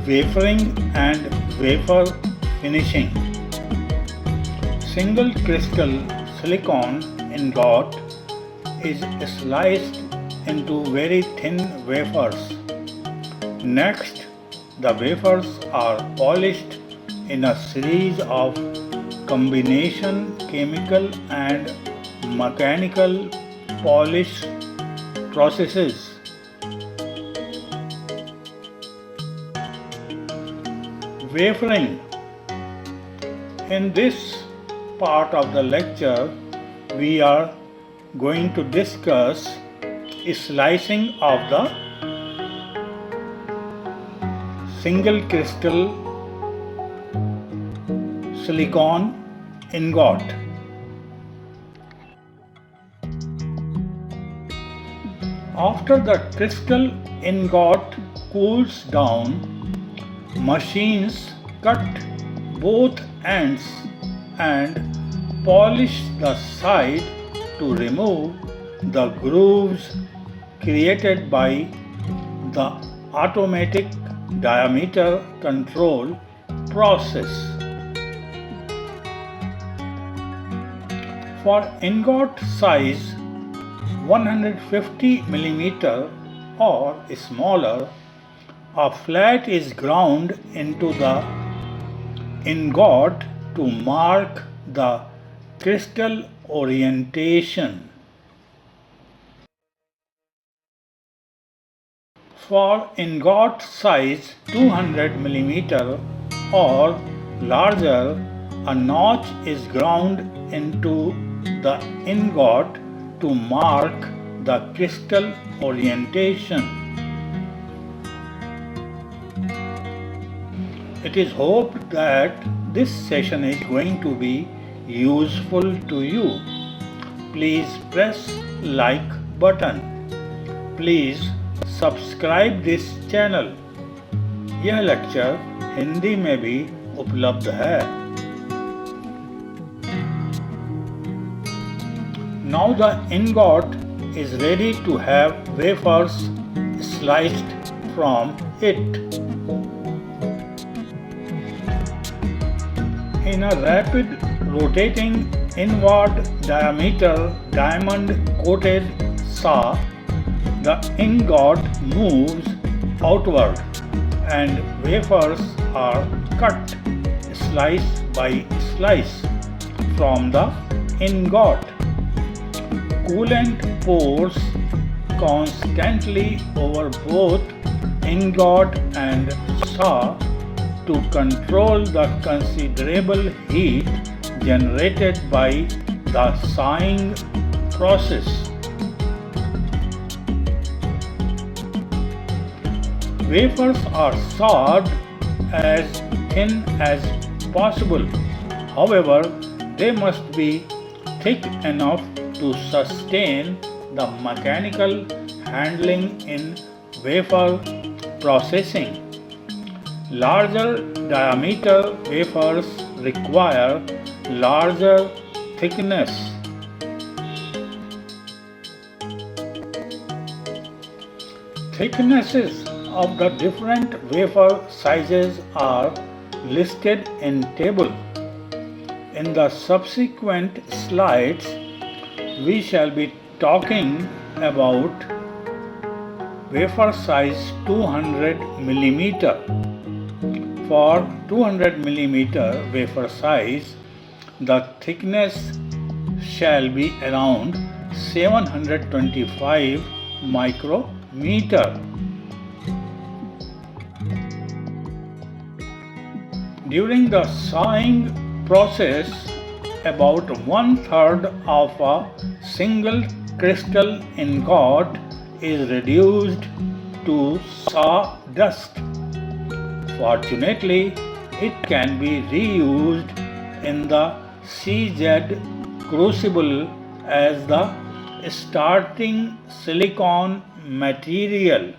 Wafering and wafer finishing. Single crystal silicon ingot is sliced into very thin wafers. Next, the wafers are polished in a series of combination chemical and mechanical polish processes. Wafering. In this part of the lecture, we are going to discuss slicing of the single crystal silicon ingot. After the crystal ingot cools down, machines cut both ends and polish the side to remove the grooves created by the automatic diameter control process. For ingot size 150 mm or smaller, a flat is ground into the ingot to mark the crystal orientation. For ingot size 200 mm or larger, a notch is ground into the ingot to mark the crystal orientation. It is hoped that this session is going to be useful to you. Please press like button. Please subscribe this channel. यह lecture Hindi में भी उपलब्ध है. Now the ingot is ready to have wafers sliced from it. In a rapid rotating inward diameter diamond coated saw, the ingot moves outward and wafers are cut slice by slice from the ingot. Coolant pours constantly over both ingot and saw to control the considerable heat generated by the sawing process. Wafers are sawed as thin as possible. However, they must be thick enough to sustain the mechanical handling in wafer processing. Larger diameter wafers require larger thickness. Thicknesses of the different wafer sizes are listed in table. In the subsequent slides, we shall be talking about wafer size 200 mm. For 200 mm wafer size, the thickness shall be around 725 micrometer. During the sawing process, about 1/3 of a single crystal ingot is reduced to sawdust. Fortunately, it can be reused in the CZ crucible as the starting silicon material.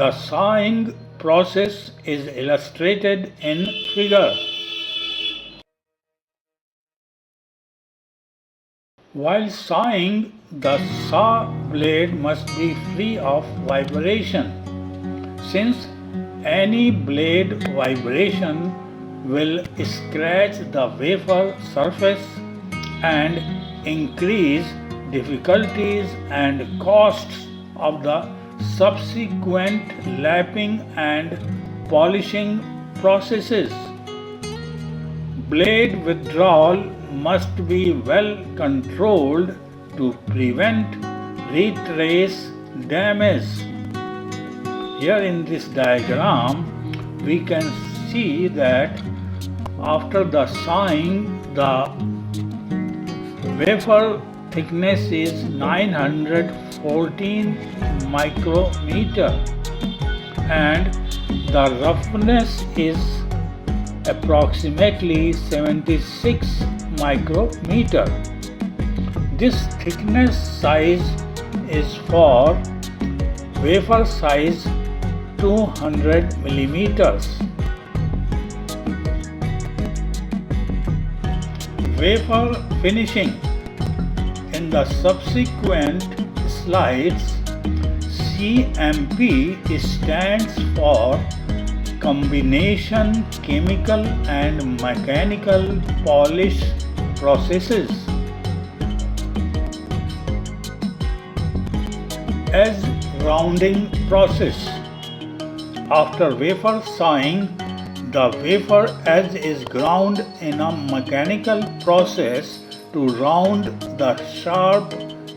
The sawing process is illustrated in figure. While sawing, the saw blade must be free of vibration, since any blade vibration will scratch the wafer surface and increase difficulties and costs of the subsequent lapping and polishing processes. Blade withdrawal must be well controlled to prevent retrace damage. Here in this diagram, we can see that after the sawing, the wafer thickness is 914 micrometer and the roughness is approximately 76 micrometer. This thickness size is for wafer size 200 millimeters. Wafer finishing. In the subsequent slides, CMP stands for combination chemical and mechanical polish processes. Edge rounding process. After wafer sawing, the wafer edge is ground in a mechanical process to round the sharp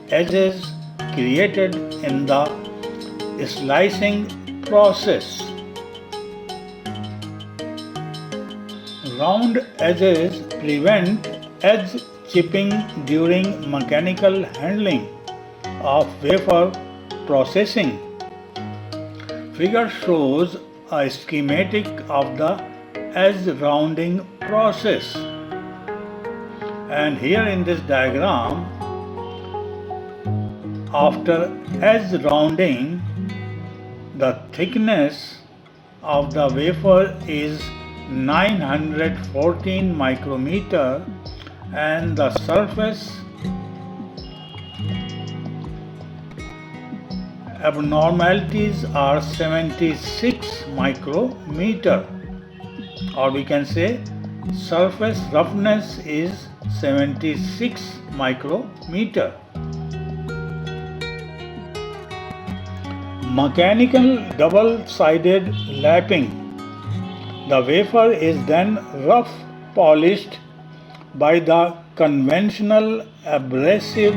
edges created in the slicing process. Round edges prevent edge chipping during mechanical handling of wafer processing. Figure shows a schematic of the edge rounding process. And here in this diagram, after edge rounding, the thickness of the wafer is 914 micrometer and the surface abnormalities are 76 micrometer, or we can say surface roughness is 76 micrometer. Mechanical double-sided lapping. The wafer is then rough polished by the conventional abrasive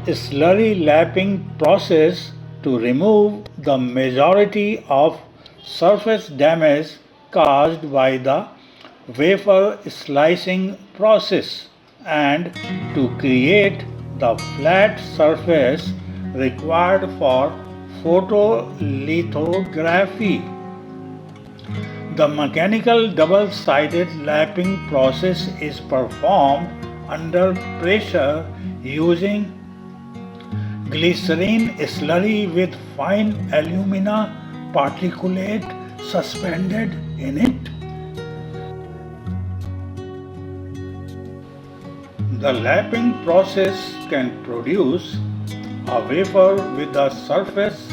slurry lapping process to remove the majority of surface damage caused by the wafer slicing process and to create the flat surface required for photolithography. The mechanical double-sided lapping process is performed under pressure using glycerine slurry with fine alumina particulate suspended in it. The lapping process can produce a wafer with a surface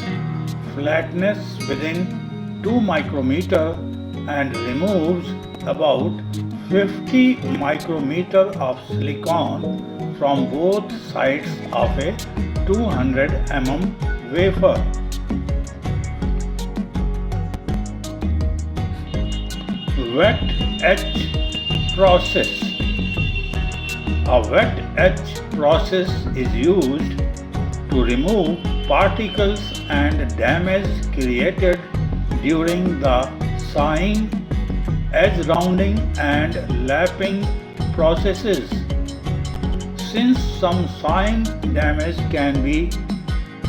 flatness within 2 micrometer and removes about 50 micrometer of silicon from both sides of a 200 mm wafer. Wet etch process. A wet etch process is used to remove particles and damage created during the sawing, edge rounding and lapping processes. Since some sawing damage can be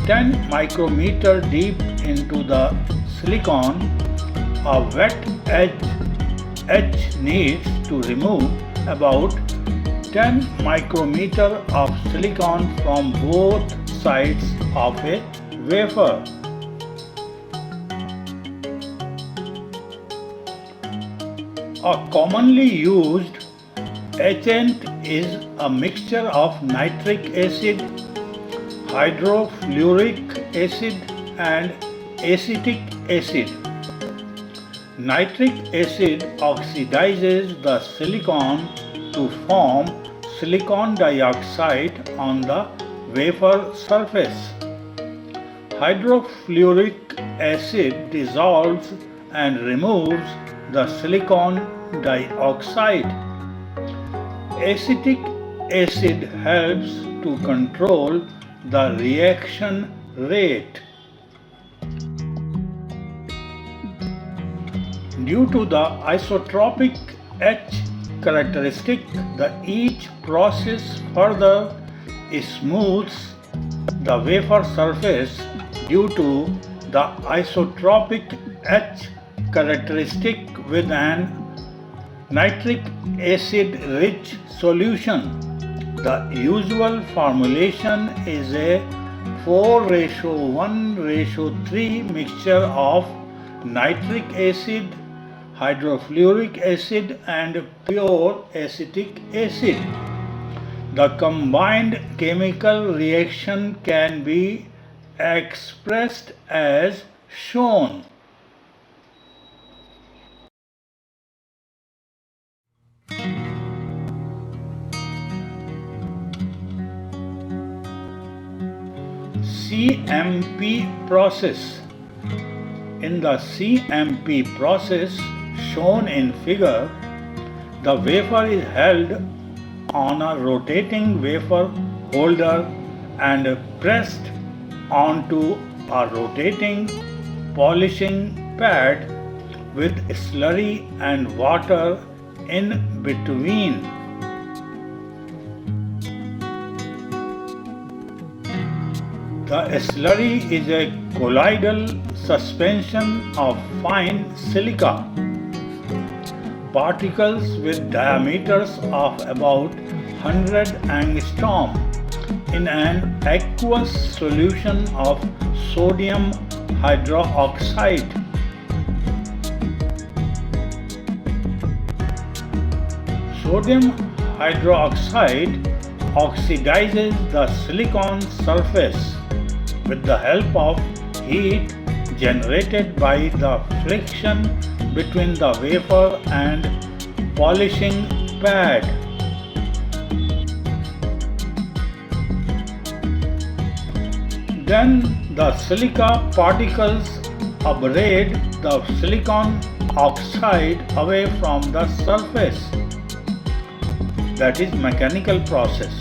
10 micrometer deep into the silicon, a wet etch needs to remove about 10 micrometer of silicon from both sides of a wafer. A commonly used etchant is a mixture of nitric acid, hydrofluoric acid and acetic acid. Nitric acid oxidizes the silicon to form silicon dioxide on the wafer surface. Hydrofluoric acid dissolves and removes the silicon dioxide. Acetic acid helps to control the reaction rate. Due to the isotropic H characteristic, each process further smooths the wafer surface due to the isotropic H characteristic with an nitric acid rich solution. The usual formulation is a 4:1:3 mixture of nitric acid, hydrofluoric acid and pure acetic acid. The combined chemical reaction can be expressed as shown. CMP process. In the CMP process shown in figure, the wafer is held on a rotating wafer holder and pressed onto a rotating polishing pad with slurry and water in between. The slurry is a colloidal suspension of fine silica particles with diameters of about 100 angstrom in an aqueous solution of sodium hydroxide. Sodium hydroxide oxidizes the silicon surface with the help of heat generated by the friction between the wafer and polishing pad. Then the silica particles abrade the silicon oxide away from the surface. That is mechanical process.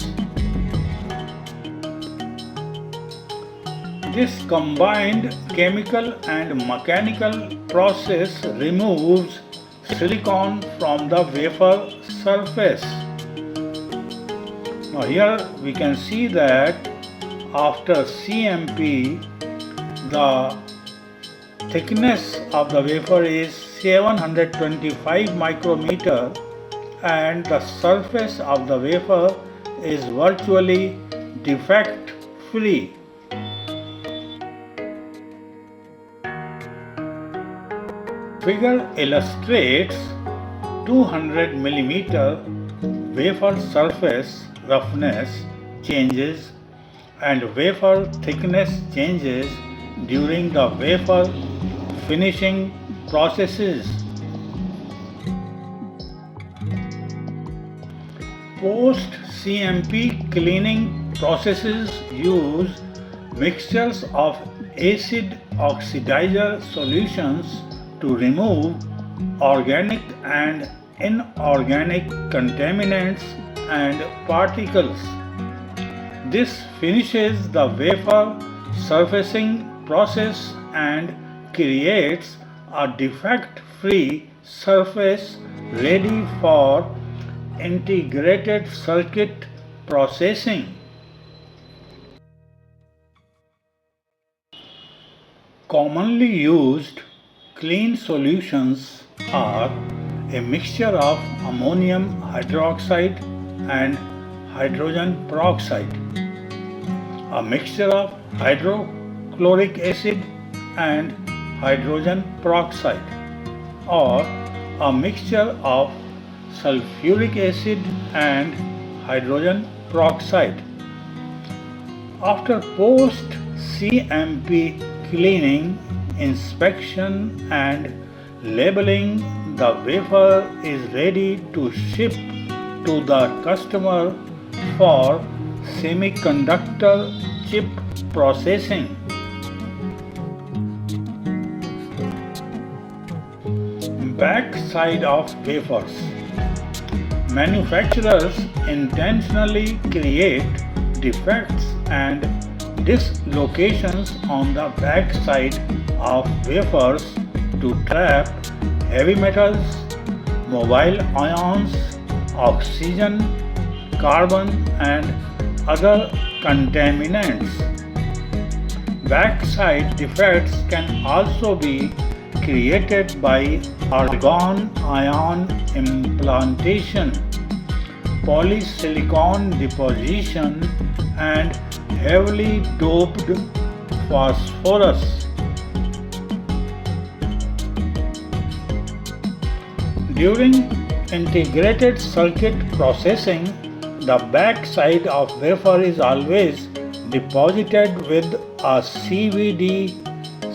This combined chemical and mechanical process removes silicon from the wafer surface. Now here we can see that after CMP, the thickness of the wafer is 725 micrometer and the surface of the wafer is virtually defect free. Figure illustrates 200 mm wafer surface roughness changes and wafer thickness changes during the wafer finishing processes. Post CMP cleaning processes use mixtures of acid oxidizer solutions to remove organic and inorganic contaminants and particles. This finishes the wafer surfacing process and creates a defect-free surface ready for integrated circuit processing. Commonly used clean solutions are a mixture of ammonium hydroxide and hydrogen peroxide, a mixture of hydrochloric acid and hydrogen peroxide, or a mixture of sulfuric acid and hydrogen peroxide. After post-CMP cleaning, inspection and labeling, the wafer is ready to ship to the customer for semiconductor chip processing. Back side of wafers. Manufacturers intentionally create defects and dislocations on the back side of wafers to trap heavy metals, mobile ions, oxygen, carbon, and other contaminants. Backside defects can also be created by argon ion implantation, polysilicon deposition, and heavily doped phosphorus. During integrated circuit processing, the back side of wafer is always deposited with a CVD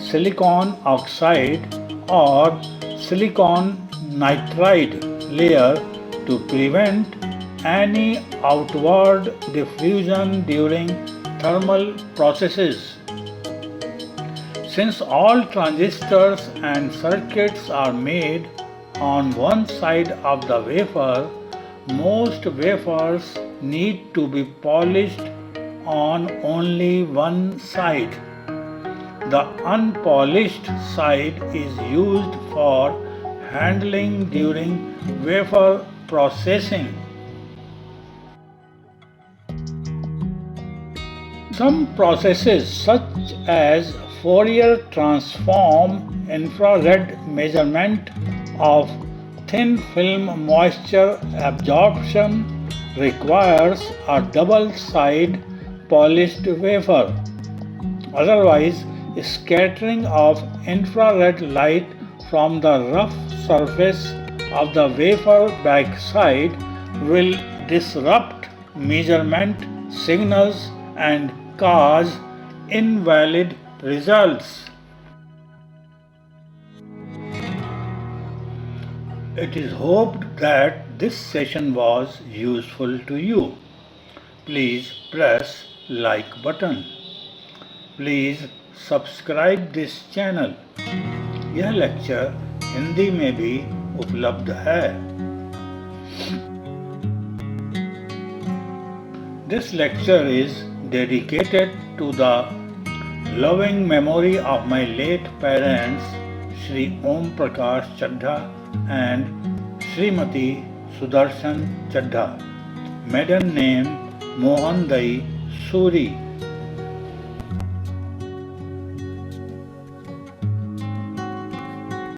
silicon oxide or silicon nitride layer to prevent any outward diffusion during thermal processes. Since all transistors and circuits are made on one side of the wafer, most wafers need to be polished on only one side. The unpolished side is used for handling during wafer processing. Some processes such as Fourier transform, infrared measurement of thin film moisture absorption requires a double-side polished wafer. Otherwise, scattering of infrared light from the rough surface of the wafer backside will disrupt measurement signals and cause invalid results. It is hoped that this session was useful to you. Please press like button. Please subscribe this channel. यह lecture Hindi में भी उपलब्ध है. This lecture is dedicated to the loving memory of my late parents, Shri Om Prakash Chadha and Srimati Sudarshan Chadha. Maiden name Mohan Dai Suri.